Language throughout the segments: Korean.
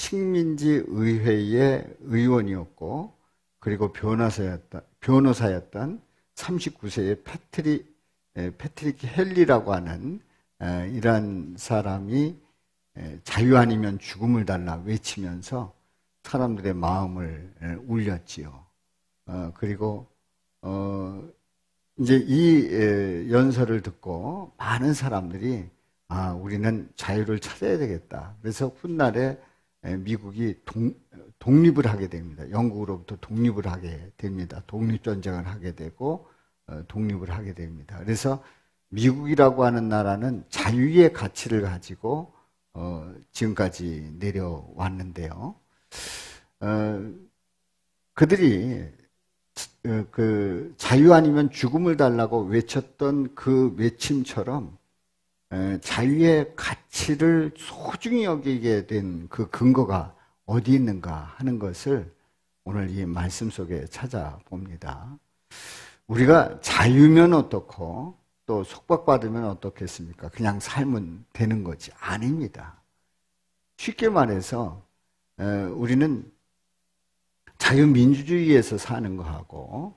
식민지 의회의 의원이었고, 그리고 변호사였던 39세의 패트릭 헨리라고 하는 이러한 사람이 자유 아니면 죽음을 달라 외치면서 사람들의 마음을 울렸지요. 그리고 이제 이 연설을 듣고 많은 사람들이 우리는 자유를 찾아야 되겠다. 그래서 훗날에 미국이 독립을 하게 됩니다. 영국으로부터 독립을 하게 됩니다. 독립전쟁을 하게 되고 독립을 하게 됩니다. 그래서 미국이라고 하는 나라는 자유의 가치를 가지고 지금까지 내려왔는데요. 그들이 그 자유 아니면 죽음을 달라고 외쳤던 그 외침처럼 자유의 가치를 소중히 여기게 된 그 근거가 어디 있는가 하는 것을 오늘 이 말씀 속에 찾아봅니다. 우리가 자유면 어떻고 또 속박받으면 어떻겠습니까? 그냥 살면 되는 거지. 아닙니다. 쉽게 말해서 우리는 자유민주주의에서 사는 거하고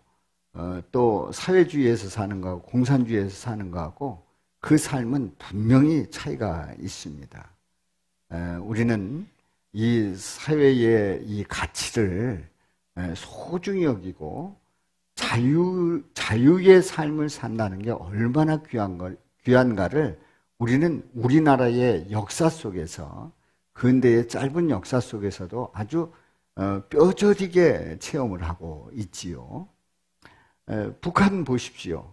또 사회주의에서 사는 거하고 공산주의에서 사는 거하고 그 삶은 분명히 차이가 있습니다. 우리는 이 사회의 이 가치를 소중히 여기고 자유의 삶을 산다는 게 얼마나 귀한가를 우리는 우리나라의 역사 속에서 근대의 짧은 역사 속에서도 아주 뼈저리게 체험을 하고 있지요. 북한 보십시오.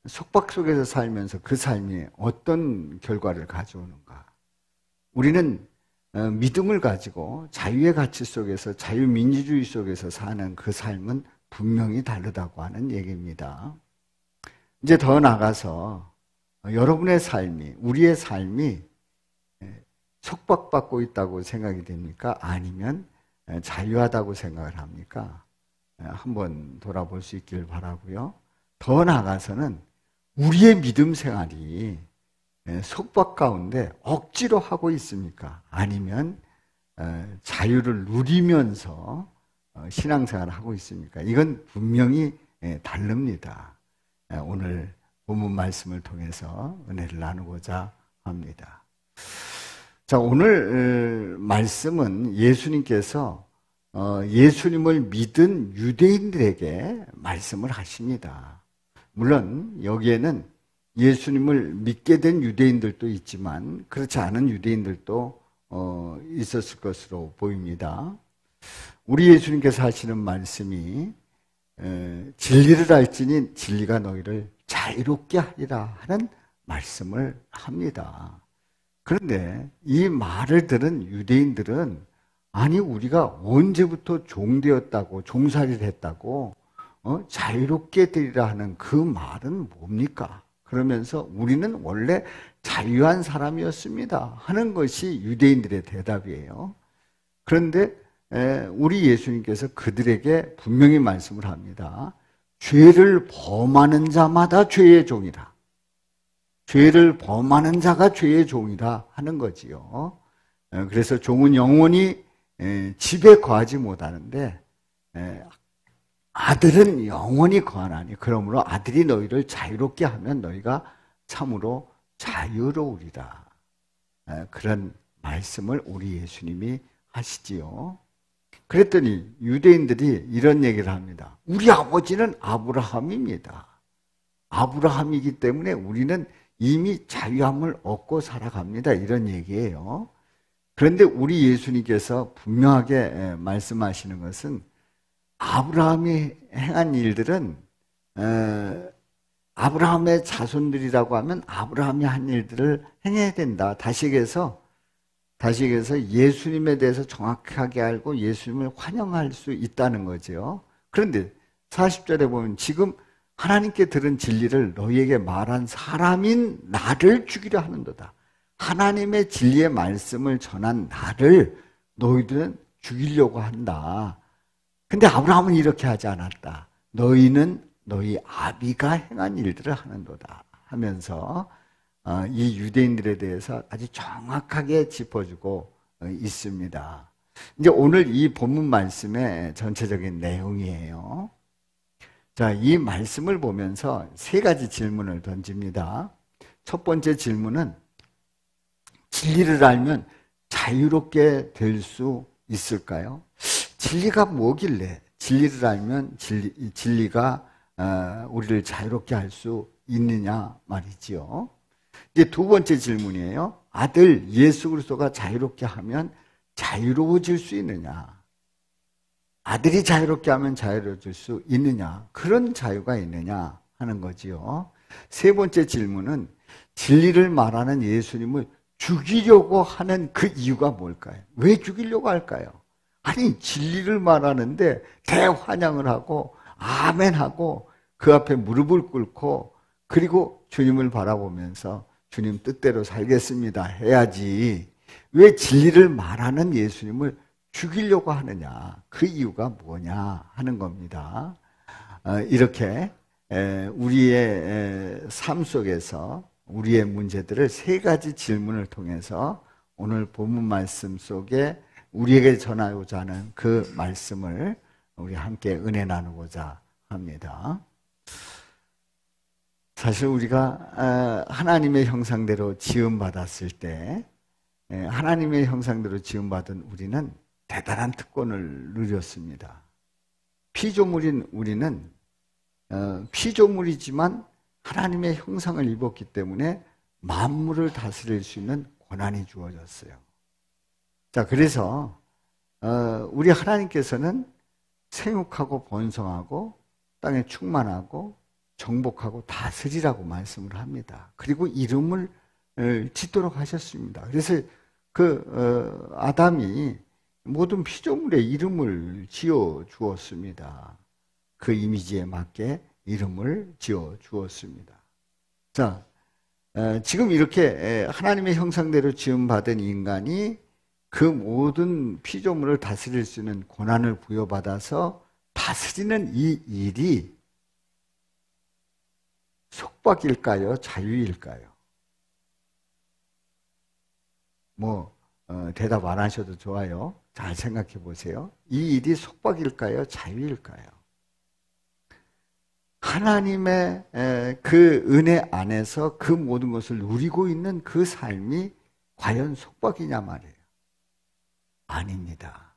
속박 속에서 살면서 그 삶이 어떤 결과를 가져오는가. 우리는 믿음을 가지고 자유의 가치 속에서 자유민주주의 속에서 사는 그 삶은 분명히 다르다고 하는 얘기입니다. 이제 더 나가서 여러분의 삶이, 우리의 삶이 속박받고 있다고 생각이 됩니까? 아니면 자유하다고 생각을 합니까? 한번 돌아볼 수 있기를 바라고요. 더 나아가서는 우리의 믿음 생활이 속박 가운데 억지로 하고 있습니까? 아니면 자유를 누리면서 신앙생활을 하고 있습니까? 이건 분명히 다릅니다. 오늘 본문 말씀을 통해서 은혜를 나누고자 합니다. 자, 오늘 말씀은 예수님께서 예수님을 믿은 유대인들에게 말씀을 하십니다. 물론 여기에는 예수님을 믿게 된 유대인들도 있지만 그렇지 않은 유대인들도 있었을 것으로 보입니다. 우리 예수님께서 하시는 말씀이 진리를 알지니 진리가 너희를 자유롭게 하리라 하는 말씀을 합니다. 그런데 이 말을 들은 유대인들은 아니 우리가 언제부터 종되었다고 종살이를 했다고 자유롭게 되리라 하는 그 말은 뭡니까? 그러면서 우리는 원래 자유한 사람이었습니다 하는 것이 유대인들의 대답이에요. 그런데 우리 예수님께서 그들에게 분명히 말씀을 합니다. 죄를 범하는 자마다 죄의 종이라. 죄를 범하는 자가 죄의 종이라 하는 거지요. 그래서 종은 영원히 집에 거하지 못하는데 아들은 영원히 거하나니 그러므로 아들이 너희를 자유롭게 하면 너희가 참으로 자유로우리라. 그런 말씀을 우리 예수님이 하시지요. 그랬더니 유대인들이 이런 얘기를 합니다. 우리 아버지는 아브라함입니다. 아브라함이기 때문에 우리는 이미 자유함을 얻고 살아갑니다. 이런 얘기예요. 그런데 우리 예수님께서 분명하게 말씀하시는 것은 아브라함이 행한 일들은 아브라함의 자손들이라고 하면 아브라함이 한 일들을 행해야 된다. 다시 얘기해서 예수님에 대해서 정확하게 알고 예수님을 환영할 수 있다는 거죠. 그런데 40절에 보면 지금 하나님께 들은 진리를 너희에게 말한 사람인 나를 죽이려 하는도다. 하나님의 진리의 말씀을 전한 나를 너희들은 죽이려고 한다. 근데 아브라함은 이렇게 하지 않았다. 너희는 너희 아비가 행한 일들을 하는도다 하면서 이 유대인들에 대해서 아주 정확하게 짚어주고 있습니다. 이제 오늘 이 본문 말씀의 전체적인 내용이에요. 자, 이 말씀을 보면서 세 가지 질문을 던집니다. 첫 번째 질문은 진리를 알면 자유롭게 될 수 있을까요? 진리가 뭐길래 진리를 알면 진리가 우리를 자유롭게 할 수 있느냐 말이지요. 이제 두 번째 질문이에요. 아들 예수 그리스도가 자유롭게 하면 자유로워질 수 있느냐? 아들이 자유롭게 하면 자유로워질 수 있느냐? 그런 자유가 있느냐 하는 거지요. 세 번째 질문은 진리를 말하는 예수님을 죽이려고 하는 그 이유가 뭘까요? 왜 죽이려고 할까요? 아니, 진리를 말하는데 대환영을 하고 아멘하고 그 앞에 무릎을 꿇고 그리고 주님을 바라보면서 주님 뜻대로 살겠습니다 해야지. 왜 진리를 말하는 예수님을 죽이려고 하느냐? 그 이유가 뭐냐 하는 겁니다. 이렇게 우리의 삶 속에서 우리의 문제들을 세 가지 질문을 통해서 오늘 본문 말씀 속에 우리에게 전하고자 하는 그 말씀을 우리 함께 은혜 나누고자 합니다. 사실 우리가 하나님의 형상대로 지음받았을 때 하나님의 형상대로 지음받은 우리는 대단한 특권을 누렸습니다. 피조물인 우리는 피조물이지만 하나님의 형상을 입었기 때문에 만물을 다스릴 수 있는 권한이 주어졌어요. 자, 그래서 우리 하나님께서는 생육하고 번성하고 땅에 충만하고 정복하고 다스리라고 말씀을 합니다. 그리고 이름을 짓도록 하셨습니다. 그래서 아담이 모든 피조물의 이름을 지어 주었습니다. 그 이미지에 맞게 이름을 지어 주었습니다. 자, 지금 이렇게 하나님의 형상대로 지음받은 인간이 그 모든 피조물을 다스릴 수 있는 권한을 부여받아서 다스리는 이 일이 속박일까요? 자유일까요? 대답 안 하셔도 좋아요. 잘 생각해 보세요. 이 일이 속박일까요? 자유일까요? 하나님의 그 은혜 안에서 그 모든 것을 누리고 있는 그 삶이 과연 속박이냐 말이에요. 아닙니다.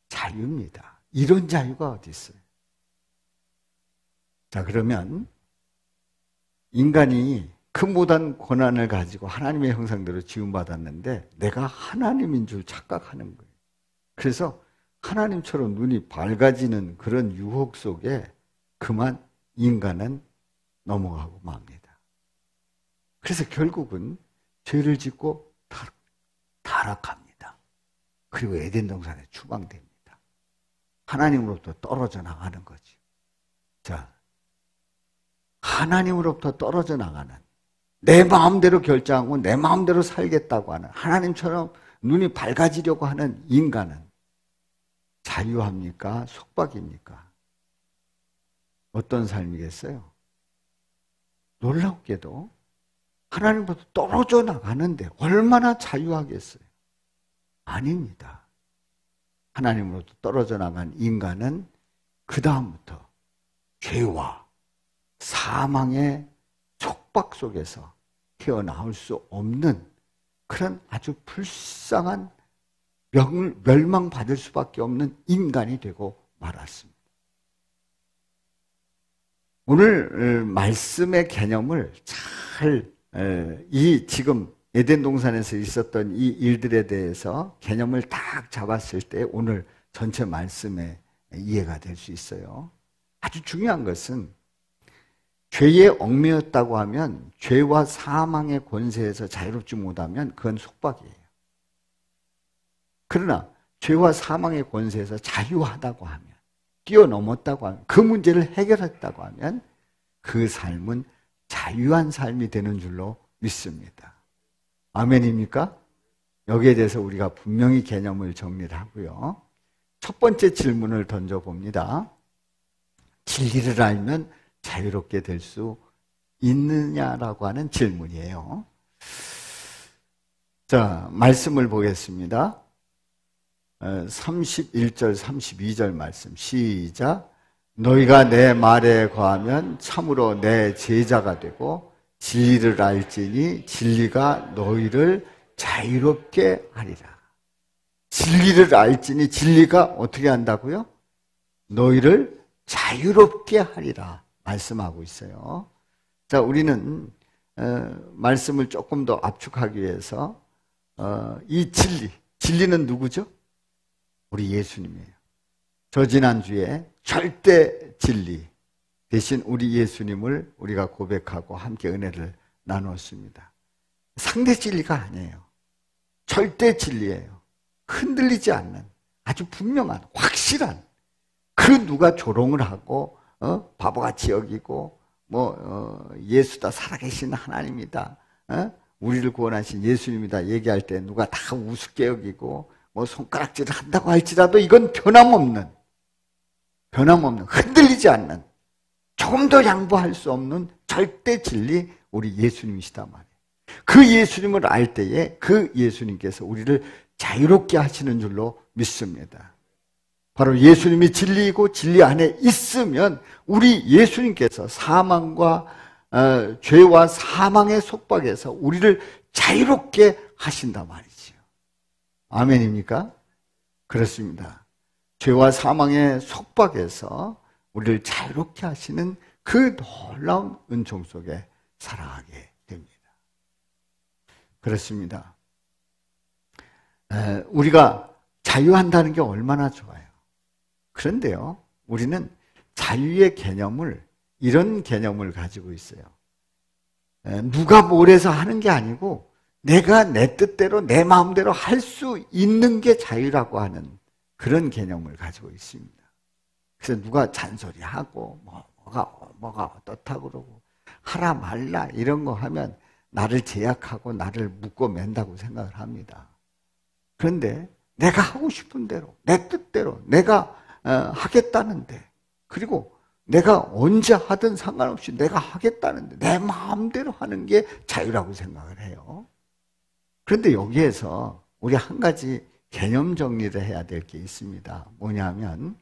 자유입니다. 이런 자유가 어디 있어요? 자, 그러면 인간이 그 모든 권한을 가지고 하나님의 형상대로 지음받았는데 내가 하나님인 줄 착각하는 거예요. 그래서 하나님처럼 눈이 밝아지는 그런 유혹 속에 그만 인간은 넘어가고 맙니다. 그래서 결국은 죄를 짓고 타락합니다. 그리고 에덴 동산에 추방됩니다. 하나님으로부터 떨어져 나가는 거죠. 자, 하나님으로부터 떨어져 나가는, 내 마음대로 결정하고 내 마음대로 살겠다고 하는, 하나님처럼 눈이 밝아지려고 하는 인간은 자유합니까? 속박입니까? 어떤 삶이겠어요? 놀랍게도 하나님부터 떨어져 나가는데 얼마나 자유하겠어요? 아닙니다. 하나님으로부터 떨어져 나간 인간은 그 다음부터 죄와 사망의 속박 속에서 헤어나올 수 없는 그런 아주 불쌍한 멸망받을 수밖에 없는 인간이 되고 말았습니다. 오늘 말씀의 개념을 잘 지금 에덴 동산에서 있었던 이 일들에 대해서 개념을 딱 잡았을 때 오늘 전체 말씀에 이해가 될 수 있어요. 아주 중요한 것은 죄에 얽매였다고 하면 죄와 사망의 권세에서 자유롭지 못하면 그건 속박이에요. 그러나 죄와 사망의 권세에서 자유하다고 하면, 뛰어넘었다고 하면, 그 문제를 해결했다고 하면 그 삶은 자유한 삶이 되는 줄로 믿습니다. 아멘입니까? 여기에 대해서 우리가 분명히 개념을 정리를 하고요. 첫 번째 질문을 던져봅니다. 진리를 알면 자유롭게 될 수 있느냐라고 하는 질문이에요. 자, 말씀을 보겠습니다. 31절, 32절 말씀 시작. 너희가 내 말에 거하면 참으로 내 제자가 되고 진리를 알지니 진리가 너희를 자유롭게 하리라. 진리를 알지니 진리가 어떻게 한다고요? 너희를 자유롭게 하리라 말씀하고 있어요. 자, 우리는 말씀을 조금 더 압축하기 위해서 이 진리는 누구죠? 우리 예수님이에요. 저 지난주에 절대 진리 대신 우리 예수님을 우리가 고백하고 함께 은혜를 나눴습니다. 상대 진리가 아니에요. 절대 진리예요. 흔들리지 않는 아주 분명한 확실한 그 누가 조롱을 하고 바보같이 여기고 예수다 살아계신 하나님이다 우리를 구원하신 예수님이다 얘기할 때 누가 다 우습게 여기고 손가락질을 한다고 할지라도 이건 변함없는 흔들리지 않는 조금 더 양보할 수 없는 절대 진리 우리 예수님이시다 말이에요. 그 예수님을 알 때에 그 예수님께서 우리를 자유롭게 하시는 줄로 믿습니다. 바로 예수님이 진리이고 진리 안에 있으면 우리 예수님께서 사망과 죄와 사망의 속박에서 우리를 자유롭게 하신단 말이지요. 아멘입니까? 그렇습니다. 죄와 사망의 속박에서 우리를 자유롭게 하시는 그 놀라운 은총 속에 살아가게 됩니다. 그렇습니다. 우리가 자유한다는 게 얼마나 좋아요. 그런데요, 우리는 자유의 개념을 이런 개념을 가지고 있어요. 누가 뭘해서 하는 게 아니고 내가 내 뜻대로 내 마음대로 할 수 있는 게 자유라고 하는 그런 개념을 가지고 있습니다. 그래서 누가 잔소리하고 뭐가 어떻다고 그러고 하라 말라 이런 거 하면 나를 제약하고 나를 묶고 맨다고 생각을 합니다. 그런데 내가 하고 싶은 대로 내 뜻대로 내가 하겠다는데 그리고 내가 언제 하든 상관없이 내가 하겠다는데 내 마음대로 하는 게 자유라고 생각을 해요. 그런데 여기에서 우리 한 가지 개념 정리를 해야 될 게 있습니다. 뭐냐면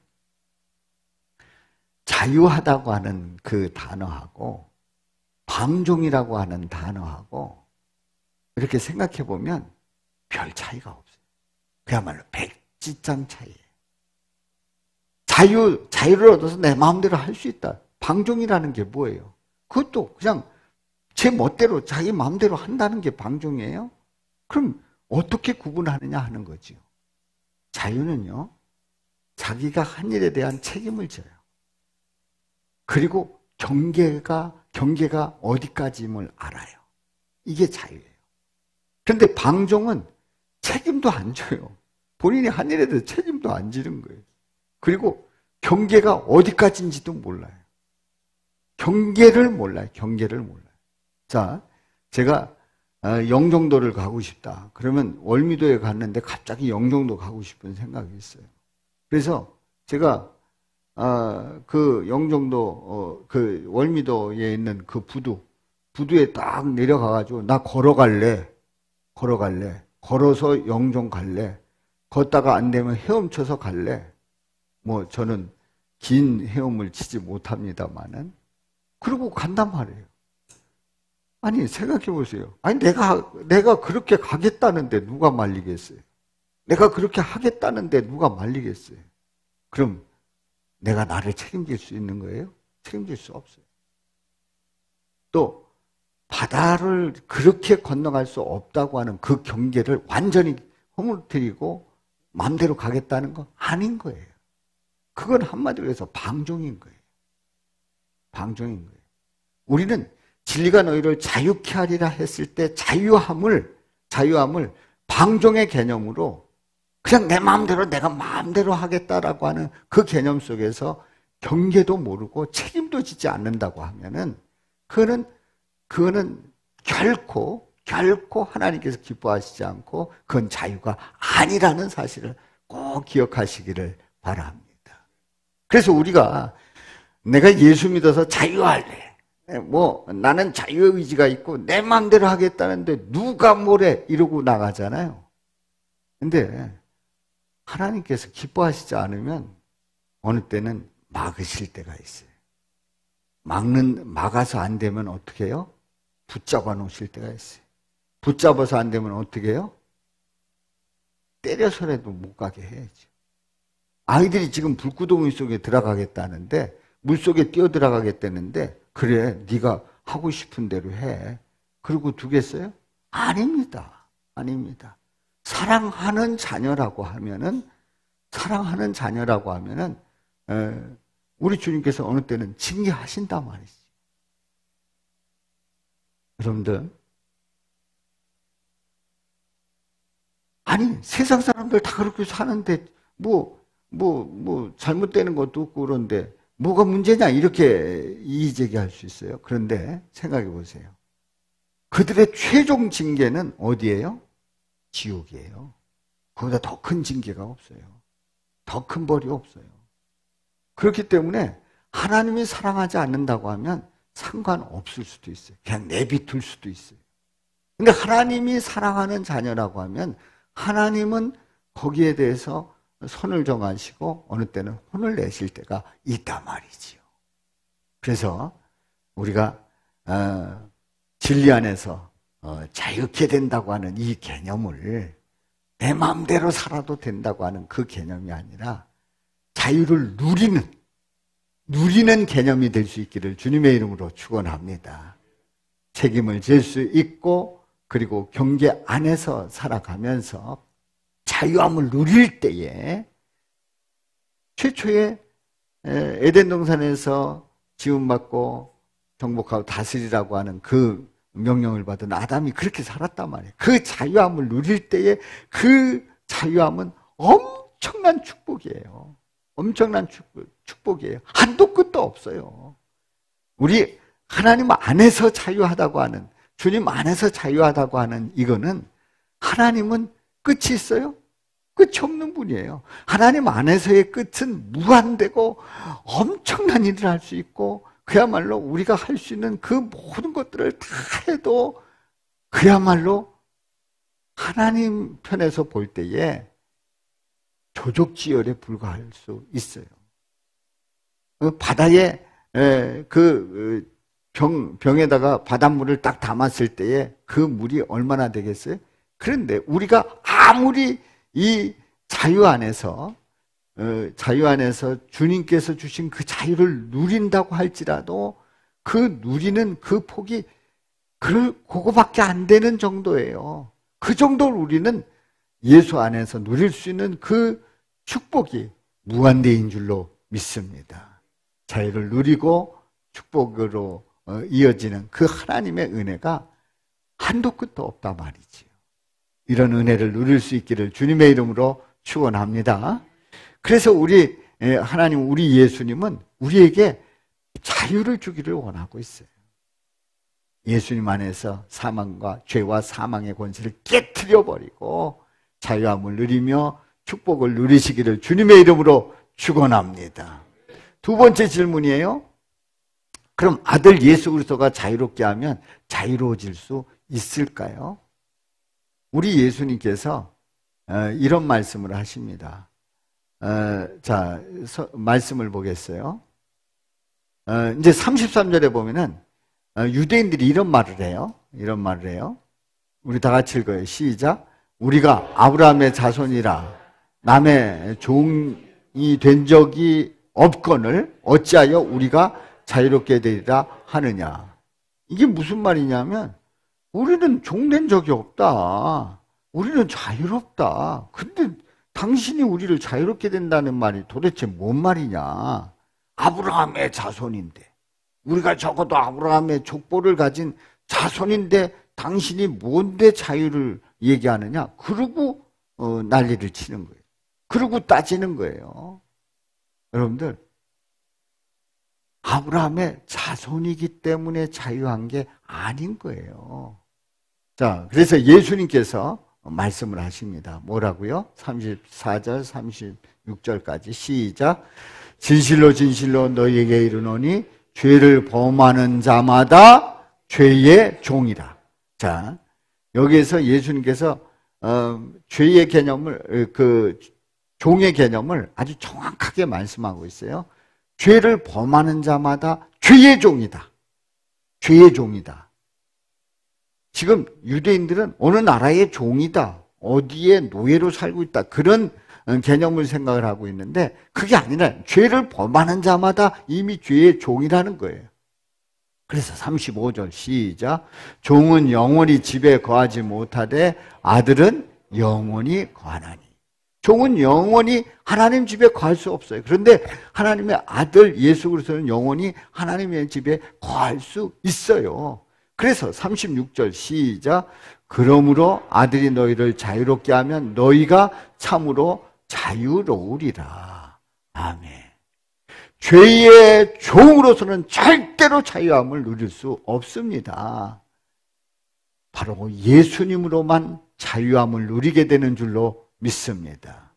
자유하다고 하는 그 단어하고 방종이라고 하는 단어하고 이렇게 생각해 보면 별 차이가 없어요. 그야말로 백지장 차이예요. 자유를 얻어서 내 마음대로 할 수 있다. 방종이라는 게 뭐예요? 그것도 그냥 제 멋대로 자기 마음대로 한다는 게 방종이에요? 그럼 어떻게 구분하느냐 하는 거죠. 자유는요, 자기가 한 일에 대한 책임을 져요. 그리고 경계가 어디까지임을 알아요. 이게 자유예요. 그런데 방종은 책임도 안 져요. 본인이 한 일에 대해서 책임도 안 지는 거예요. 그리고 경계가 어디까지인지도 몰라요. 경계를 몰라요. 자, 제가 영종도를 가고 싶다. 그러면 월미도에 갔는데 갑자기 영종도 가고 싶은 생각이 있어요. 그래서 제가 그 영종도 그 월미도에 있는 그 부두에 딱 내려가가지고 나 걸어갈래. 걸어서 영종 갈래. 걷다가 안 되면 헤엄쳐서 갈래. 저는 긴 헤엄을 치지 못합니다만은 그러고 간단 말이에요. 아니 생각해 보세요. 아니 내가 그렇게 가겠다는데 누가 말리겠어요? 내가 그렇게 하겠다는데 누가 말리겠어요? 그럼 내가 나를 책임질 수 있는 거예요? 책임질 수 없어요. 또 바다를 그렇게 건너갈 수 없다고 하는 그 경계를 완전히 허물뜨리고 마음대로 가겠다는 거 아닌 거예요. 그건 한마디로 해서 방종인 거예요. 우리는 진리가 너희를 자유케 하리라 했을 때 자유함을 방종의 개념으로 그냥 내 마음대로 내가 마음대로 하겠다라고 하는 그 개념 속에서 경계도 모르고 책임도 지지 않는다고 하면은 그거는 결코 하나님께서 기뻐하시지 않고 그건 자유가 아니라는 사실을 꼭 기억하시기를 바랍니다. 그래서 우리가 내가 예수 믿어서 자유할래. 나는 자유의지가 있고 내 마음대로 하겠다는데 누가 뭐래 이러고 나가잖아요. 근데 하나님께서 기뻐하시지 않으면 어느 때는 막으실 때가 있어요. 막아서 안 되면 어떻게 해요? 붙잡아 놓으실 때가 있어요. 붙잡아서 안 되면 어떻게 해요? 때려서라도 못 가게 해야죠. 아이들이 지금 불구덩이 속에 들어가겠다는데, 물속에 뛰어 들어가겠다는데, 그래, 네가 하고 싶은 대로 해. 그러고 두겠어요? 아닙니다. 아닙니다. 사랑하는 자녀라고 하면은, 우리 주님께서 어느 때는 징계하신단 말이지. 여러분들, 아니, 세상 사람들 다 그렇게 사는데, 잘못되는 것도 없고 그런데, 뭐가 문제냐, 이렇게 이의제기할 수 있어요. 그런데 생각해 보세요. 그들의 최종 징계는 어디예요? 지옥이에요. 그보다 더 큰 징계가 없어요. 더 큰 벌이 없어요. 그렇기 때문에 하나님이 사랑하지 않는다고 하면 상관없을 수도 있어요. 그냥 내비둘 수도 있어요. 근데 하나님이 사랑하는 자녀라고 하면 하나님은 거기에 대해서 선을 정하시고 어느 때는 혼을 내실 때가 있단 말이지요. 그래서 우리가 진리 안에서 자유케 된다고 하는 이 개념을 내 마음대로 살아도 된다고 하는 그 개념이 아니라 자유를 누리는 개념이 될 수 있기를 주님의 이름으로 축원합니다. 책임을 질 수 있고 그리고 경계 안에서 살아가면서 자유함을 누릴 때에 최초의 에덴 동산에서 지음받고 정복하고 다스리라고 하는 그 명령을 받은 아담이 그렇게 살았단 말이에요. 그 자유함을 누릴 때에 그 자유함은 엄청난 축복이에요. 엄청난 축복이에요. 한도 끝도 없어요. 우리 하나님 안에서 자유하다고 하는, 주님 안에서 자유하다고 하는 이거는 하나님은 끝이 있어요? 끝이 없는 분이에요. 하나님 안에서의 끝은 무한되고 엄청난 일을 할 수 있고 그야말로 우리가 할 수 있는 그 모든 것들을 다 해도 그야말로 하나님 편에서 볼 때에 조족지열에 불과할 수 있어요. 바다에 병에다가 바닷물을 딱 담았을 때에 그 물이 얼마나 되겠어요? 그런데 우리가 아무리 이 자유 안에서 주님께서 주신 그 자유를 누린다고 할지라도 그 누리는 그 폭이 그거밖에 안 되는 정도예요. 그 정도를 우리는 예수 안에서 누릴 수 있는 그 축복이 무한대인 줄로 믿습니다. 자유를 누리고 축복으로 이어지는 그 하나님의 은혜가 한도 끝도 없단 말이지요. 이런 은혜를 누릴 수 있기를 주님의 이름으로 축원합니다. 그래서 우리 하나님, 우리 예수님은 우리에게 자유를 주기를 원하고 있어요. 예수님 안에서 사망과 죄와 사망의 권세를 깨트려 버리고 자유함을 누리며 축복을 누리시기를 주님의 이름으로 축원합니다. 두 번째 질문이에요. 그럼 아들 예수 그리스도가 자유롭게 하면 자유로워질 수 있을까요? 우리 예수님께서 이런 말씀을 하십니다. 자, 말씀을 보겠어요. 이제 33절에 보면은 유대인들이 이런 말을 해요. 우리 다 같이 읽어요. 시작. 우리가 아브라함의 자손이라 남의 종이 된 적이 없거늘 어찌하여 우리가 자유롭게 되리라 하느냐. 이게 무슨 말이냐면 우리는 종된 적이 없다. 우리는 자유롭다. 근데 당신이 우리를 자유롭게 된다는 말이 도대체 뭔 말이냐. 아브라함의 자손인데, 우리가 적어도 아브라함의 족보를 가진 자손인데 당신이 뭔데 자유를 얘기하느냐. 그러고 난리를 치는 거예요. 그러고 따지는 거예요. 여러분들, 아브라함의 자손이기 때문에 자유한 게 아닌 거예요. 자, 그래서 예수님께서 말씀을 하십니다. 뭐라고요? 34절, 36절까지 시작. 진실로 진실로 너희에게 이르노니 죄를 범하는 자마다 죄의 종이라. 자, 여기에서 예수님께서 죄의 개념을 종의 개념을 아주 정확하게 말씀하고 있어요. 죄를 범하는 자마다 죄의 종이다. 죄의 종이다. 지금 유대인들은 어느 나라의 종이다. 어디에 노예로 살고 있다. 그런 개념을 생각을 하고 있는데 그게 아니라 죄를 범하는 자마다 이미 죄의 종이라는 거예요. 그래서 35절 시작. 종은 영원히 집에 거하지 못하되 아들은 영원히 거하나니. 종은 영원히 하나님 집에 거할 수 없어요. 그런데 하나님의 아들 예수 그리스도는 영원히 하나님의 집에 거할 수 있어요. 그래서 36절 시작. 그러므로 아들이 너희를 자유롭게 하면 너희가 참으로 자유로우리라. 아멘. 죄의 종으로서는 절대로 자유함을 누릴 수 없습니다. 바로 예수님으로만 자유함을 누리게 되는 줄로 믿습니다.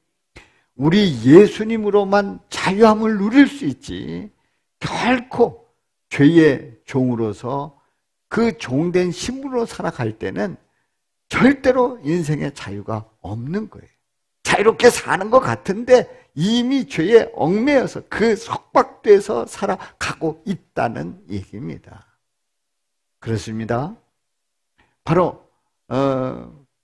우리 예수님으로만 자유함을 누릴 수 있지 결코 죄의 종으로서 그 종된 신분으로 살아갈 때는 절대로 인생의 자유가 없는 거예요. 자유롭게 사는 것 같은데 이미 죄에 얽매여서 그 속박돼서 살아가고 있다는 얘기입니다. 그렇습니다. 바로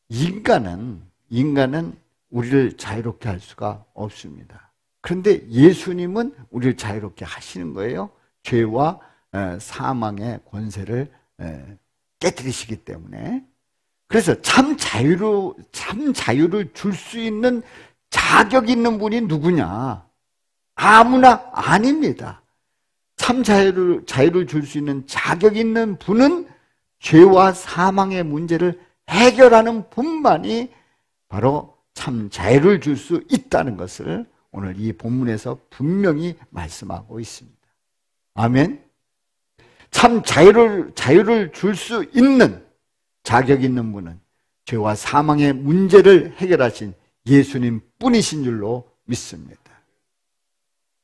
인간은 우리를 자유롭게 할 수가 없습니다. 그런데 예수님은 우리를 자유롭게 하시는 거예요. 죄와 사망의 권세를 깨뜨리시기 때문에. 그래서 참 자유를 줄 수 있는 자격 있는 분이 누구냐? 아무나 아닙니다. 참 자유를 줄 수 있는 자격 있는 분은 죄와 사망의 문제를 해결하는 분만이 바로 참 자유를 줄 수 있다는 것을 오늘 이 본문에서 분명히 말씀하고 있습니다. 아멘. 참 자유를 줄 수 있는 자격 있는 분은 죄와 사망의 문제를 해결하신 예수님 뿐이신 줄로 믿습니다.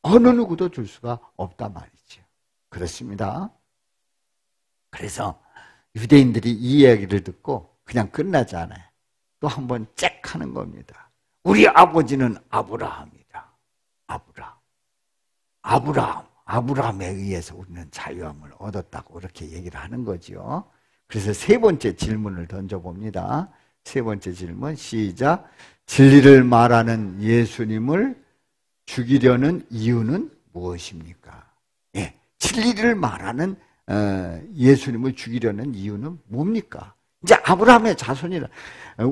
어느 누구도 줄 수가 없단 말이죠. 그렇습니다. 그래서 유대인들이 이 이야기를 듣고 그냥 끝나지 않아요. 또 한번 잭 하는 겁니다. 우리 아버지는 아브라함이다. 아브라함에 의해서 우리는 자유함을 얻었다고 이렇게 얘기를 하는 거죠. 그래서 세 번째 질문을 던져봅니다. 세 번째 질문 시작. 진리를 말하는 예수님을 죽이려는 이유는 무엇입니까? 예, 진리를 말하는 예수님을 죽이려는 이유는 뭡니까? 이제 아브라함의 자손이라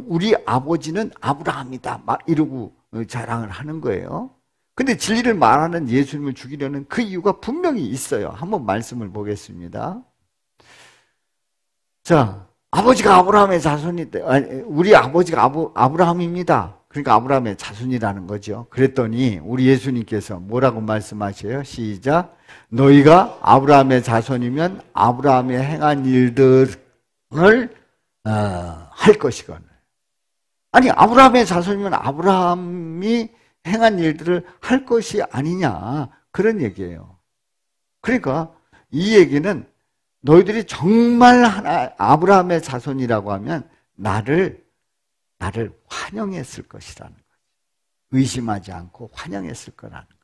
우리 아버지는 아브라함이다 막 이러고 자랑을 하는 거예요. 근데 진리를 말하는 예수님을 죽이려는 그 이유가 분명히 있어요. 한번 말씀을 보겠습니다. 자, 아버지가 아브라함의 자손이다. 우리 아버지가 아브라함입니다. 그러니까 아브라함의 자손이라는 거죠. 그랬더니 우리 예수님께서 뭐라고 말씀하셔요? 시작. 너희가 아브라함의 자손이면 아브라함이 행한 일들을 할 것이거늘. 아니 아브라함의 자손이면 아브라함이 행한 일들을 할 것이 아니냐 그런 얘기예요. 그러니까 이 얘기는 너희들이 정말 아브라함의 자손이라고 하면 나를 환영했을 것이라는 거죠. 의심하지 않고 환영했을 거라는 거예요.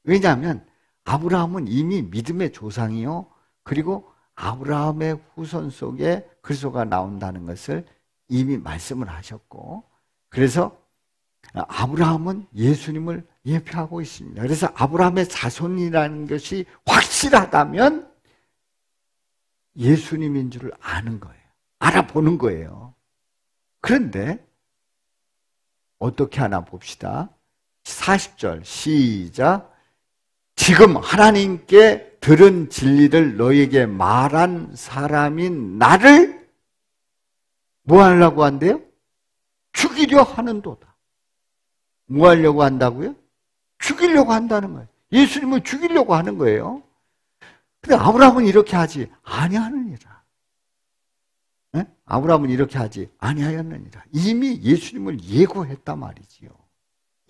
왜냐하면 아브라함은 이미 믿음의 조상이요. 그리고 아브라함의 후손 속에 그리스도가 나온다는 것을 이미 말씀을 하셨고 그래서 아브라함은 예수님을 예표하고 있습니다. 그래서 아브라함의 자손이라는 것이 확실하다면 예수님인 줄을 아는 거예요. 알아보는 거예요. 그런데 어떻게 하나 봅시다. 40절 시작. 지금 하나님께 들은 진리를 너에게 말한 사람인 나를 뭐 하려고 한대요? 죽이려 하는도다. 뭐 하려고 한다고요? 죽이려고 한다는 거예요. 예수님을 죽이려고 하는 거예요. 근데 아브라함은 이렇게 하지 아니하느니라. 네? 아브라함은 이렇게 하지 아니하였느니라. 이미 예수님을 예고했단 말이지요.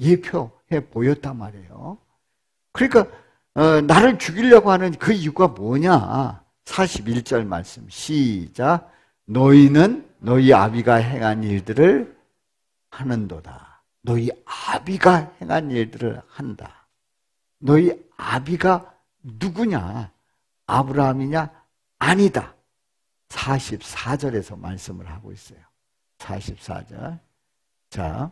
예표해 보였단 말이에요. 그러니까 나를 죽이려고 하는 그 이유가 뭐냐? 41절 말씀 시작. 너희는 너희 아비가 행한 일들을 하는도다. 너희 아비가 행한 일들을 한다. 너희 아비가 누구냐? 아브라함이냐? 아니다. 44절에서 말씀을 하고 있어요. 44절. 자,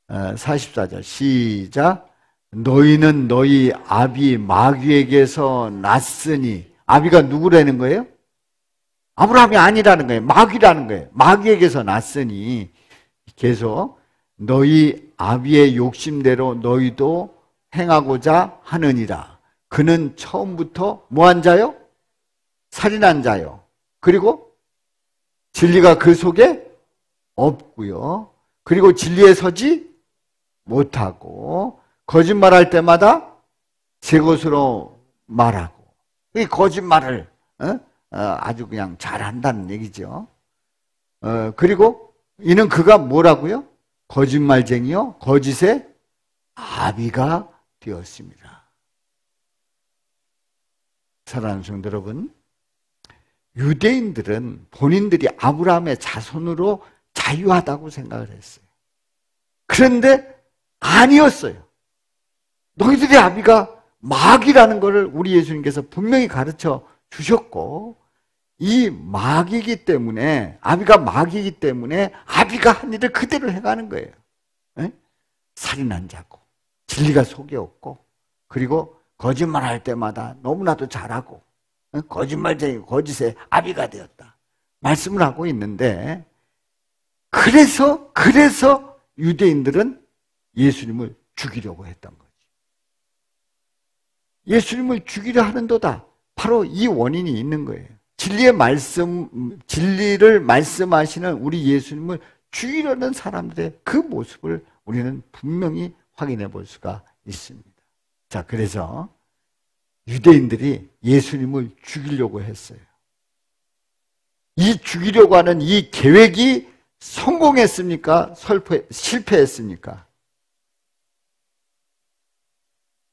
44절 시작. 너희는 너희 아비 마귀에게서 났으니. 아비가 누구라는 거예요? 아브라함이 아니라는 거예요. 마귀라는 거예요. 마귀에게서 났으니 계속 너희 아비의 욕심대로 너희도 행하고자 하느니라. 그는 처음부터 뭐한 자요? 살인한 자요. 그리고 진리가 그 속에 없고요. 그리고 진리에 서지 못하고 거짓말할 때마다 제 것으로 말하고. 이 거짓말을 아주 그냥 잘한다는 얘기죠. 그리고 이는 그가 뭐라고요? 거짓말쟁이요, 거짓의 아비가 되었습니다. 사랑하는 성도 여러분, 유대인들은 본인들이 아브라함의 자손으로 자유하다고 생각을 했어요. 그런데 아니었어요. 너희들의 아비가 마귀라는 것을 우리 예수님께서 분명히 가르쳐 주셨고, 이 마귀이기 때문에, 아비가 마귀이기 때문에 아비가 한 일을 그대로 해가는 거예요. 에? 살인한 자고, 진리가 속에 없고, 그리고 거짓말할 때마다 너무나도 잘하고, 거짓말쟁이, 거짓의 아비가 되었다. 말씀을 하고 있는데, 그래서 유대인들은 예수님을 죽이려고 했던 거죠. 예수님을 죽이려 하는도다. 바로 이 원인이 있는 거예요. 진리를 말씀하시는 우리 예수님을 죽이려는 사람들의 그 모습을 우리는 분명히 확인해 볼 수가 있습니다. 자, 그래서 유대인들이 예수님을 죽이려고 했어요. 이 죽이려고 하는 이 계획이 성공했습니까? 실패했습니까?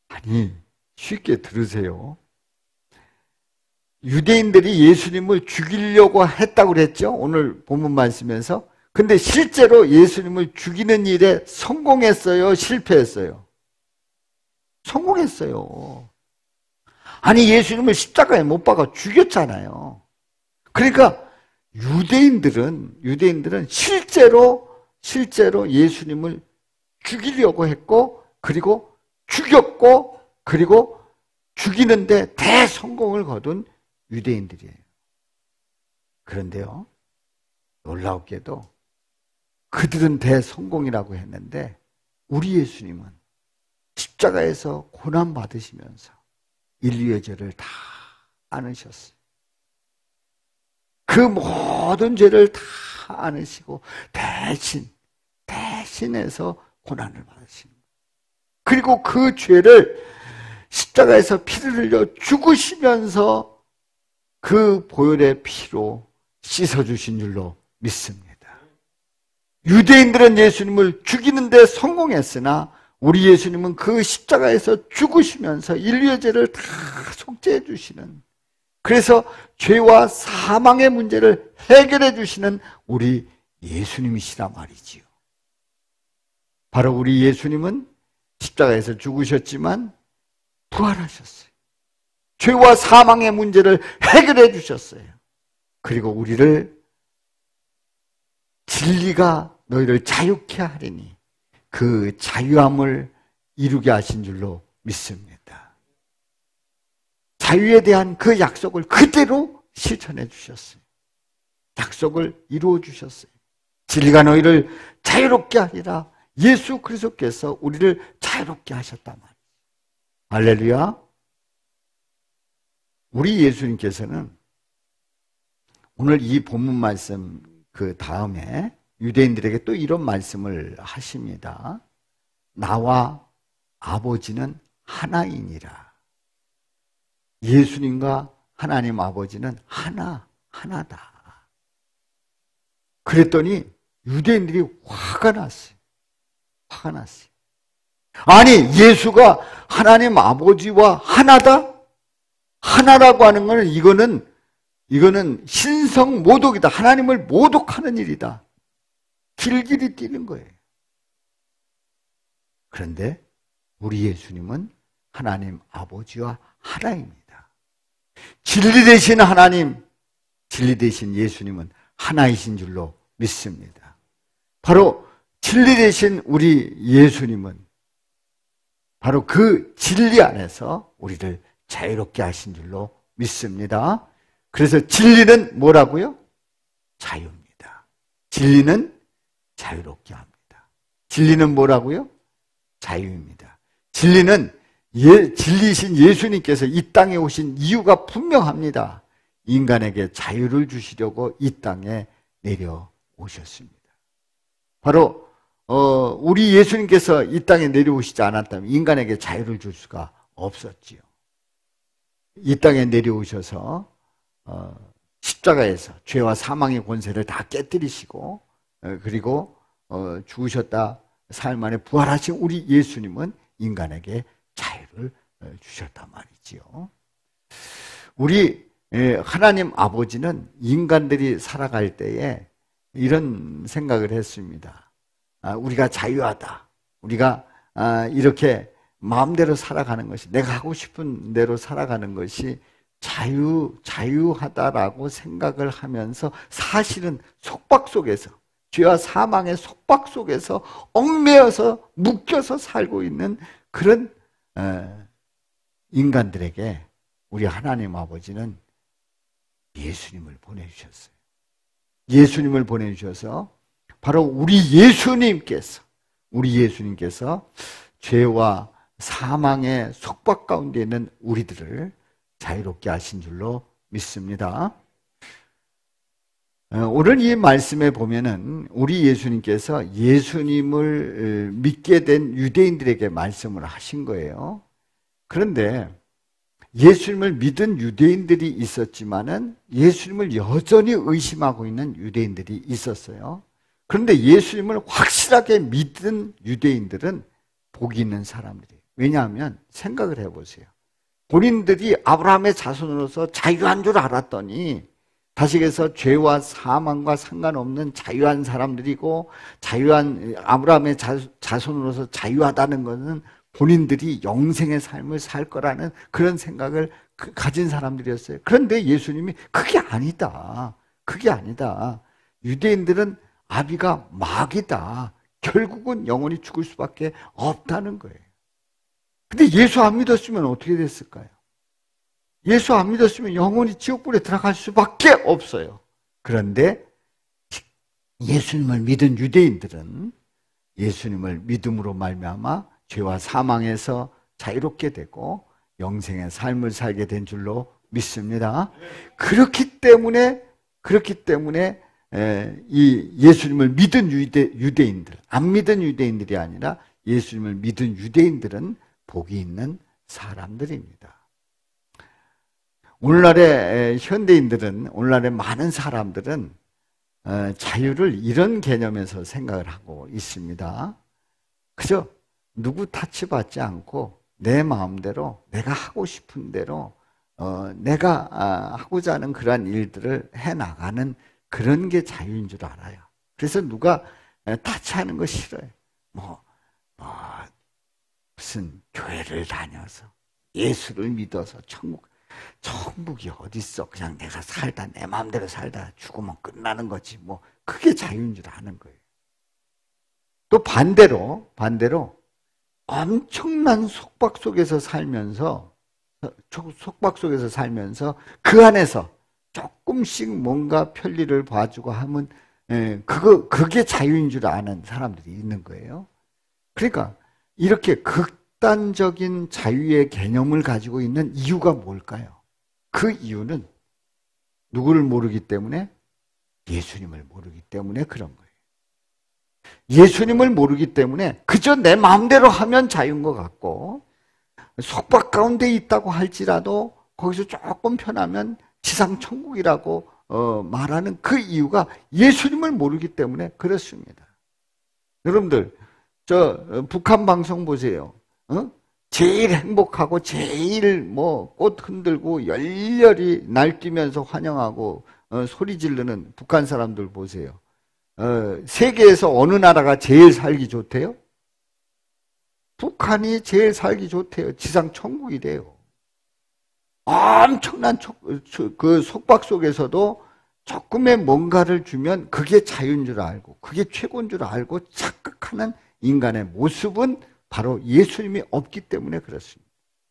아니, 쉽게 들으세요. 유대인들이 예수님을 죽이려고 했다고 그랬죠? 오늘 본문 말씀에서. 근데 실제로 예수님을 죽이는 일에 성공했어요? 실패했어요? 성공했어요. 아니, 예수님을 십자가에 못 박아 죽였잖아요. 그러니까 유대인들은 실제로 예수님을 죽이려고 했고, 그리고 죽였고, 그리고 죽이는데 대성공을 거둔 유대인들이에요. 그런데요, 놀라웠게도 그들은 대성공이라고 했는데 우리 예수님은 십자가에서 고난받으시면서 인류의 죄를 다 안으셨어요. 그 모든 죄를 다 안으시고 대신해서 고난을 받으신 거예요. 그리고 그 죄를 십자가에서 피를 흘려 죽으시면서 그 보혈의 피로 씻어주신 줄로 믿습니다. 유대인들은 예수님을 죽이는데 성공했으나 우리 예수님은 그 십자가에서 죽으시면서 인류의 죄를 다 속죄해 주시는, 그래서 죄와 사망의 문제를 해결해 주시는 우리 예수님이시라 말이지요. 바로 우리 예수님은 십자가에서 죽으셨지만 부활하셨어요. 죄와 사망의 문제를 해결해 주셨어요. 그리고 우리를 진리가 너희를 자유케 하리니 그 자유함을 이루게 하신 줄로 믿습니다. 자유에 대한 그 약속을 그대로 실천해 주셨어요. 약속을 이루어 주셨어요. 진리가 너희를 자유롭게 하리라. 예수 그리스도께서 우리를 자유롭게 하셨단 말이에요. 할렐루야. 우리 예수님께서는 오늘 이 본문 말씀 그 다음에 유대인들에게 또 이런 말씀을 하십니다. 나와 아버지는 하나이니라. 예수님과 하나님 아버지는 하나다. 그랬더니 유대인들이 화가 났어요. 아니, 예수가 하나님 아버지와 하나다? 하나라고 하는 것은 이거는 신성 모독이다. 하나님을 모독하는 일이다. 길길이 뛰는 거예요. 그런데 우리 예수님은 하나님 아버지와 하나입니다. 진리 되신 하나님, 진리 되신 예수님은 하나이신 줄로 믿습니다. 바로 진리 되신 우리 예수님은 바로 그 진리 안에서 우리를 자유롭게 하신 줄로 믿습니다. 그래서 진리는 뭐라고요? 자유입니다. 진리는 자유롭게 합니다. 진리는 뭐라고요? 자유입니다. 진리는 진리신 예수님께서 이 땅에 오신 이유가 분명합니다. 인간에게 자유를 주시려고 이 땅에 내려오셨습니다. 바로 우리 예수님께서 이 땅에 내려오시지 않았다면 인간에게 자유를 줄 수가 없었지요. 이 땅에 내려오셔서 십자가에서 죄와 사망의 권세를 다 깨뜨리시고 그리고 죽으셨다 사흘 만에 부활하신 우리 예수님은 인간에게 자유를 주셨단 말이지요. 우리 하나님 아버지는 인간들이 살아갈 때에 이런 생각을 했습니다. 우리가 자유하다. 우리가 이렇게 마음대로 살아가는 것이, 내가 하고 싶은 대로 살아가는 것이 자유하다라고 생각을 하면서 사실은 속박 속에서, 죄와 사망의 속박 속에서 얽매여서 묶여서 살고 있는 그런 인간들에게 우리 하나님 아버지는 예수님을 보내주셨어요. 예수님을 보내주셔서 바로 우리 예수님께서 죄와 사망의 속박 가운데 있는 우리들을 자유롭게 하신 줄로 믿습니다. 오늘 이 말씀에 보면은 우리 예수님께서 예수님을 믿게 된 유대인들에게 말씀을 하신 거예요. 그런데 예수님을 믿은 유대인들이 있었지만은 예수님을 여전히 의심하고 있는 유대인들이 있었어요. 그런데 예수님을 확실하게 믿은 유대인들은 복이 있는 사람들이에요. 왜냐하면 생각을 해보세요. 본인들이 아브라함의 자손으로서 자유한 줄 알았더니 다시해서 죄와 사망과 상관없는 자유한 사람들이고 자유한 아브라함의 자손으로서 자유하다는 것은 본인들이 영생의 삶을 살 거라는 그런 생각을 가진 사람들이었어요. 그런데 예수님이 그게 아니다. 그게 아니다. 유대인들은 아비가 마귀다. 결국은 영원히 죽을 수밖에 없다는 거예요. 근데 예수 안 믿었으면 어떻게 됐을까요? 예수 안 믿었으면 영원히 지옥불에 들어갈 수밖에 없어요. 그런데 예수님을 믿은 유대인들은 예수님을 믿음으로 말미암아 죄와 사망에서 자유롭게 되고 영생의 삶을 살게 된 줄로 믿습니다. 그렇기 때문에 이 예수님을 믿은 유대인들, 안 믿은 유대인들이 아니라 예수님을 믿은 유대인들은 복이 있는 사람들입니다. 오늘날의 현대인들은, 오늘날의 많은 사람들은 자유를 이런 개념에서 생각을 하고 있습니다. 그저 누구 타치받지 않고 내 마음대로 내가 하고 싶은 대로 내가 하고자 하는 그러한 일들을 해나가는 그런 게 자유인 줄 알아요. 그래서 누가 타치하는 거 싫어요. 무슨 교회를 다녀서 예수를 믿어서 천국이 어딨어. 그냥 내가 살다 내 마음대로 살다 죽으면 끝나는 거지. 그게 자유인 줄 아는 거예요. 또 반대로 엄청난 속박 속에서 살면서 그 안에서 조금씩 뭔가 편리를 봐주고 하면 그게 자유인 줄 아는 사람들이 있는 거예요. 그러니까 이렇게 극단적인 자유의 개념을 가지고 있는 이유가 뭘까요? 그 이유는 누구를 모르기 때문에? 예수님을 모르기 때문에 그런 거예요. 예수님을 모르기 때문에 그저 내 마음대로 하면 자유인 것 같고 속박 가운데 있다고 할지라도 거기서 조금 편하면 지상 천국이라고 말하는 그 이유가 예수님을 모르기 때문에 그렇습니다. 여러분들 북한 방송 보세요. 제일 행복하고 제일 꽃 흔들고 열렬히 날뛰면서 환영하고 소리 지르는 북한 사람들 보세요. 세계에서 어느 나라가 제일 살기 좋대요? 북한이 제일 살기 좋대요. 지상 천국이 돼요. 엄청난 그 속박 속에서도 조금의 뭔가를 주면 그게 자유인 줄 알고 그게 최고인 줄 알고 착각하는 인간의 모습은 바로 예수님이 없기 때문에 그렇습니다.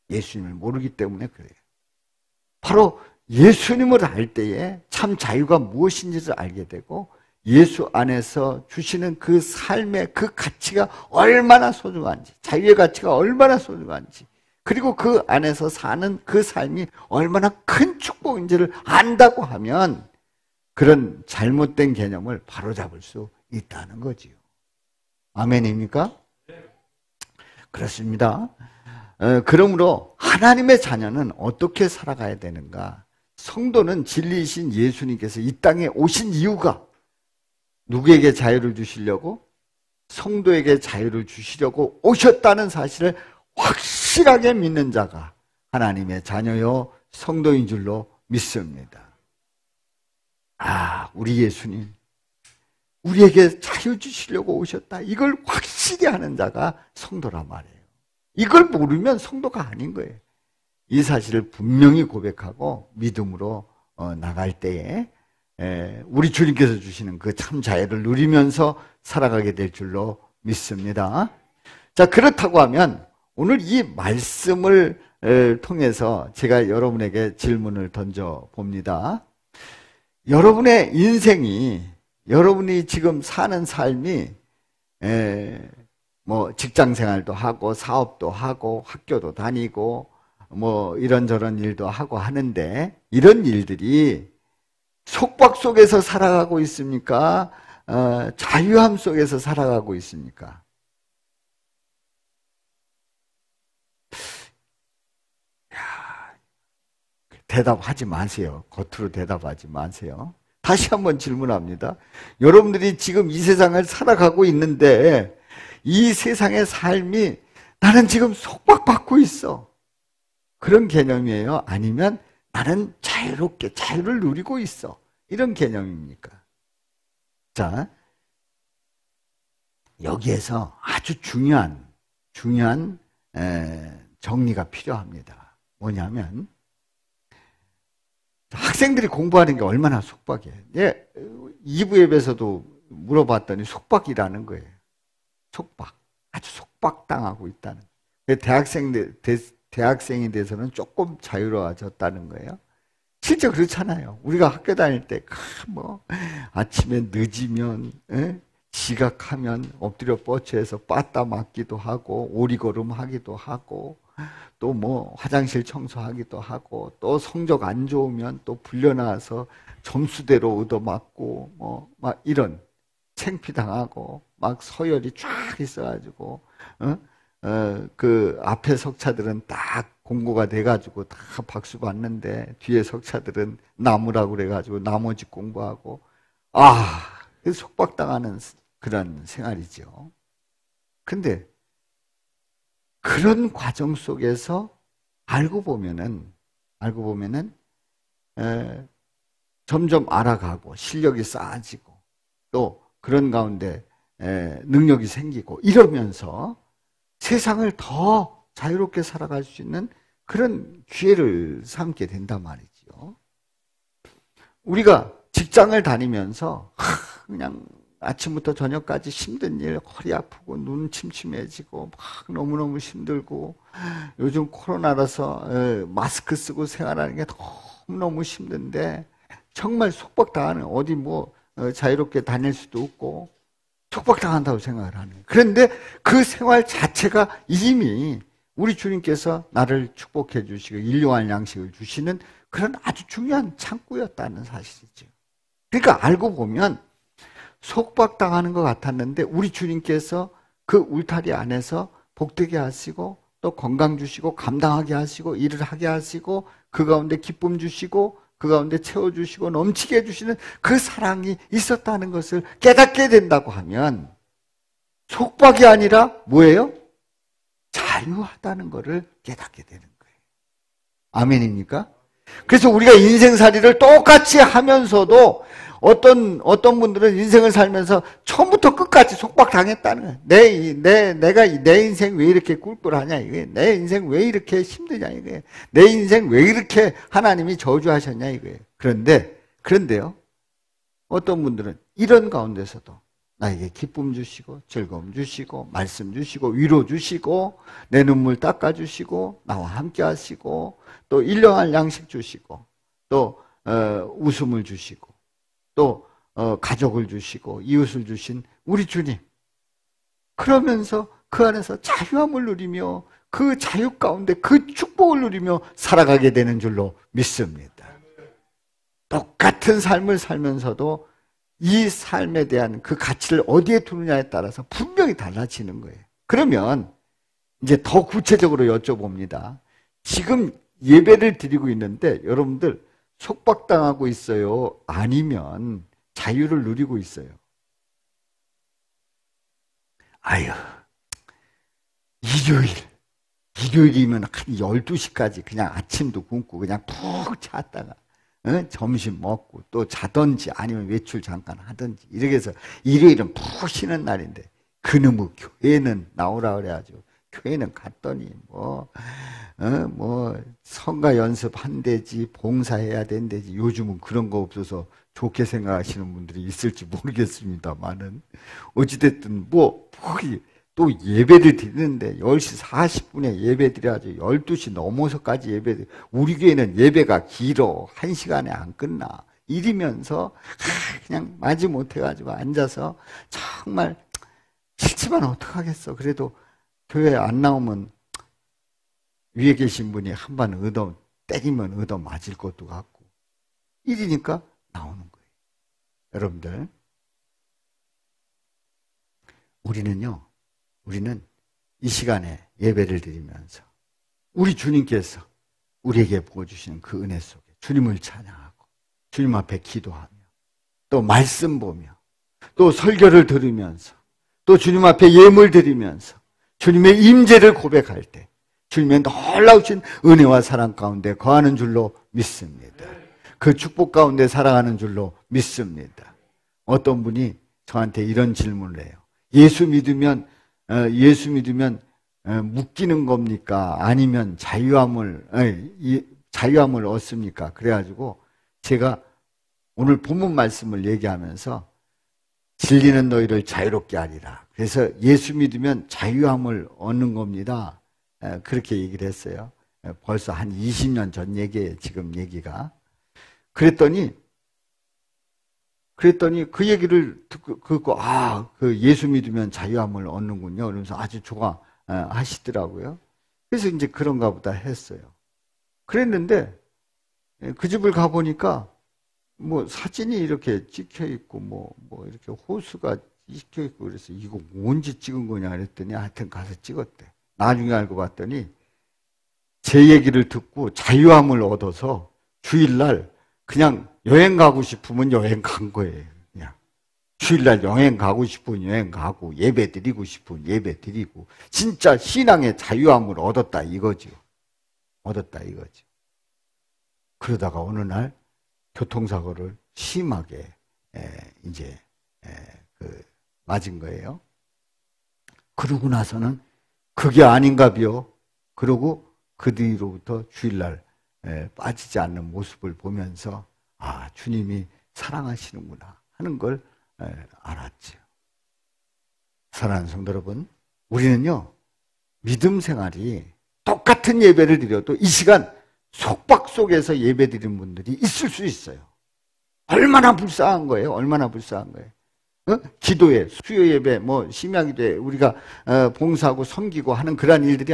예수님을 모르기 때문에 그래요. 바로 예수님을 알 때에 참 자유가 무엇인지를 알게 되고 예수 안에서 주시는 그 삶의 그 가치가 얼마나 소중한지, 자유의 가치가 얼마나 소중한지, 그리고 그 안에서 사는 그 삶이 얼마나 큰 축복인지를 안다고 하면 그런 잘못된 개념을 바로잡을 수 있다는 거지요. 아멘입니까? 그렇습니다. 그러므로 하나님의 자녀는 어떻게 살아가야 되는가? 성도는 진리이신 예수님께서 이 땅에 오신 이유가 누구에게 자유를 주시려고? 성도에게 자유를 주시려고 오셨다는 사실을 확실하게 믿는 자가 하나님의 자녀요 성도인 줄로 믿습니다. 아, 우리 예수님 우리에게 자유 주시려고 오셨다. 이걸 확실히 하는 자가 성도란 말이에요. 이걸 모르면 성도가 아닌 거예요. 이 사실을 분명히 고백하고 믿음으로 나갈 때에 우리 주님께서 주시는 그 참 자유를 누리면서 살아가게 될 줄로 믿습니다. 자, 그렇다고 하면 오늘 이 말씀을 통해서 제가 여러분에게 질문을 던져 봅니다. 여러분의 인생이, 여러분이 지금 사는 삶이 뭐 직장 생활도 하고 사업도 하고 학교도 다니고 뭐 이런저런 일도 하고 하는데 이런 일들이 속박 속에서 살아가고 있습니까? 자유함 속에서 살아가고 있습니까? 대답하지 마세요. 겉으로 대답하지 마세요. 다시 한번 질문합니다. 여러분들이 지금 이 세상을 살아가고 있는데 이 세상의 삶이 나는 지금 속박받고 있어. 그런 개념이에요? 아니면 나는 자유롭게 자유를 누리고 있어. 이런 개념입니까? 자, 여기에서 아주 중요한 정리가 필요합니다. 뭐냐면 학생들이 공부하는 게 얼마나 속박이에요. 예, 2부 예배에서도 물어봤더니 속박이라는 거예요. 속박. 아주 속박당하고 있다는 거예요. 대학생이 돼서는 조금 자유로워졌다는 거예요. 실제 그렇잖아요. 우리가 학교 다닐 때 뭐 아침에 늦으면 지각하면 엎드려 뻗쳐서 빠따 맞기도 하고 오리걸음 하기도 하고 또 뭐 화장실 청소하기도 하고 또 성적 안 좋으면 또 불려나와서 점수대로 얻어맞고 뭐 막 이런 창피당하고 막 서열이 쫙 있어가지고 그 앞에 석차들은 딱 공고가 돼가지고 다 박수 받는데 뒤에 석차들은 나무라고 그래가지고 나머지 공부하고 속박당하는 그런 생활이죠. 근데 그런 과정 속에서 알고 보면은 점점 알아가고 실력이 쌓아지고 또 그런 가운데 능력이 생기고 이러면서 세상을 더 자유롭게 살아갈 수 있는 그런 기회를 삼게 된단 말이죠. 우리가 직장을 다니면서 그냥 아침부터 저녁까지 힘든 일, 허리 아프고 눈 침침해지고 막 너무너무 힘들고 요즘 코로나라서 마스크 쓰고 생활하는 게 너무너무 힘든데 정말 속박당하는 어디 뭐 자유롭게 다닐 수도 없고 속박당한다고 생각을 하는 거예요. 그런데 그 생활 자체가 이미 우리 주님께서 나를 축복해 주시고 일용할 양식을 주시는 그런 아주 중요한 창구였다는 사실이죠. 그러니까 알고 보면 속박당하는 것 같았는데 우리 주님께서 그 울타리 안에서 복되게 하시고 또 건강 주시고 감당하게 하시고 일을 하게 하시고 그 가운데 기쁨 주시고 그 가운데 채워주시고 넘치게 해주시는 그 사랑이 있었다는 것을 깨닫게 된다고 하면 속박이 아니라 뭐예요? 자유하다는 것을 깨닫게 되는 거예요. 아멘입니까? 그래서 우리가 인생살이를 똑같이 하면서도 어떤 분들은 인생을 살면서 처음부터 끝까지 속박당했다는 거예요. 내 인생 왜 이렇게 꿀꿀하냐, 이게. 내 인생 왜 이렇게 힘드냐, 이게. 내 인생 왜 이렇게 하나님이 저주하셨냐, 이거예요. 그런데요, 어떤 분들은 이런 가운데서도 나에게 기쁨 주시고, 즐거움 주시고, 말씀 주시고, 위로 주시고, 내 눈물 닦아주시고, 나와 함께 하시고, 또 일용할 양식 주시고, 또 웃음을 주시고, 또 가족을 주시고, 이웃을 주신 우리 주님. 그러면서 그 안에서 자유함을 누리며 그 자유 가운데 그 축복을 누리며 살아가게 되는 줄로 믿습니다. 똑같은 삶을 살면서도 이 삶에 대한 그 가치를 어디에 두느냐에 따라서 분명히 달라지는 거예요. 그러면 이제 더 구체적으로 여쭤봅니다. 지금 예배를 드리고 있는데 여러분들 속박당하고 있어요? 아니면 자유를 누리고 있어요? 아유, 일요일이면 한 12시까지 그냥 아침도 굶고 그냥 푹 잤다가 점심 먹고 또 자든지 아니면 외출 잠깐 하든지 이렇게 해서 일요일은 푹 쉬는 날인데 그놈의 교회는 나오라 그래가지고 교회는 갔더니 뭐 성가 연습한대지 봉사해야 된대지. 요즘은 그런 거 없어서 좋게 생각하시는 분들이 있을지 모르겠습니다만은 어찌됐든 또 예배를 드리는데 10시 40분에 예배 드려야지 12시 넘어서까지 예배. 우리 교회는 예배가 길어. 1시간에 안 끝나. 이러면서 그냥 마지 못해가지고 앉아서 정말 싫지만 어떡하겠어. 그래도 교회 안 나오면 위에 계신 분이 한 번 때리면 얻어 맞을 것도 같고 이러니까 나오는 거예요. 여러분들, 우리는 이 시간에 예배를 드리면서 우리 주님께서 우리에게 부어주시는 그 은혜 속에 주님을 찬양하고 주님 앞에 기도하며 또 말씀 보며 또 설교를 들으면서 또 주님 앞에 예물 드리면서 주님의 임재를 고백할 때 주님의 놀라우신 은혜와 사랑 가운데 거하는 줄로 믿습니다. 그 축복 가운데 살아가는 줄로 믿습니다. 어떤 분이 저한테 이런 질문을 해요. 예수 믿으면 묶이는 겁니까? 아니면 자유함을 얻습니까? 그래가지고 제가 오늘 본문 말씀을 얘기하면서 진리는 너희를 자유롭게 하리라. 그래서 예수 믿으면 자유함을 얻는 겁니다. 그렇게 얘기를 했어요. 벌써 한 20년 전 얘기예요, 지금 얘기가. 그랬더니 그 얘기를 듣고, 그 예수 믿으면 자유함을 얻는군요. 그러면서 아주 좋아하시더라고요. 그래서 이제 그런가 보다 했어요. 그랬는데, 그 집을 가보니까, 사진이 이렇게 찍혀 있고, 이렇게 호수가 찍혀 있고, 그래서 이거 뭔지 찍은 거냐 그랬더니 하여튼 가서 찍었대. 나중에 알고 봤더니 제 얘기를 듣고 자유함을 얻어서 주일날 그냥 여행 가고 싶으면 여행 간 거예요. 그냥 주일날 여행 가고 싶으면 여행 가고 예배 드리고 싶으면 예배 드리고 진짜 신앙의 자유함을 얻었다 이거죠. 그러다가 어느 날 교통사고를 심하게 맞은 거예요. 그러고 나서는 그게 아닌가비요. 그러고 그 뒤로부터 주일날 빠지지 않는 모습을 보면서 주님이 사랑하시는구나 하는 걸 알았죠. 사랑하는 성도 여러분, 우리는요 믿음 생활이 똑같은 예배를 드려도 이 시간 속박 속에서 예배 드리는 분들이 있을 수 있어요. 얼마나 불쌍한 거예요. 기도회, 수요 예배, 심야기도회 우리가 봉사하고 섬기고 하는 그러한 일들이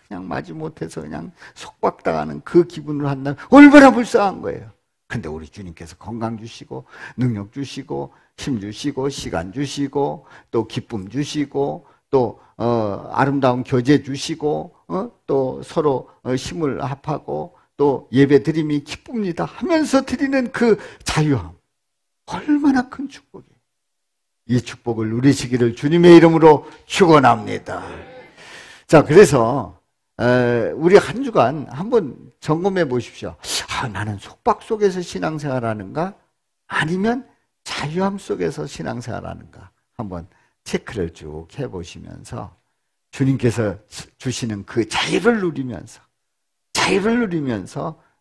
그냥 마지 못해서 그냥 속박당하는 그 기분을 한다면 얼마나 불쌍한 거예요. 근데 우리 주님께서 건강 주시고 능력 주시고 힘 주시고 시간 주시고 또 기쁨 주시고 또 아름다운 교제 주시고 또 서로 힘을 합하고 또 예배 드림이 기쁩니다 하면서 드리는 그 자유함, 얼마나 큰 축복이에요. 이 축복을 누리시기를 주님의 이름으로 축원합니다. 자, 그래서 우리 한 주간 한번 점검해 보십시오. 나는 속박 속에서 신앙생활하는가? 아니면 자유함 속에서 신앙생활하는가 한번 체크를 쭉 해보시면서 주님께서 주시는 그 자유를 누리면서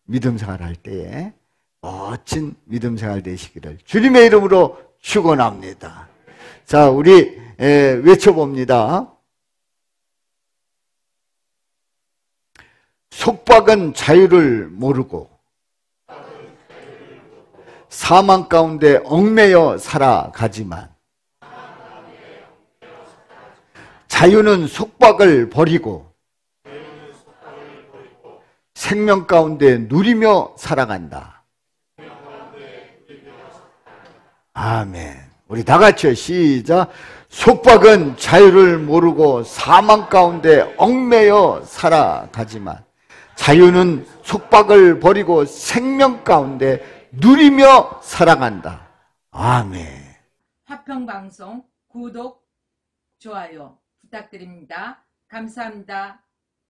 믿음 생활할 때에 멋진 믿음 생활 되시기를 주님의 이름으로 축원합니다. 자, 우리 외쳐봅니다. 속박은 자유를 모르고 사망 가운데 얽매여 살아가지만 자유는 속박을 버리고 생명 가운데 누리며 살아간다. 아멘. 우리 다 같이요. 시작. 속박은 자유를 모르고 사망 가운데 얽매여 살아가지만 자유는 속박을 버리고 생명 가운데 누리며 살아간다. 아멘. 화평방송 구독, 좋아요 부탁드립니다. 감사합니다.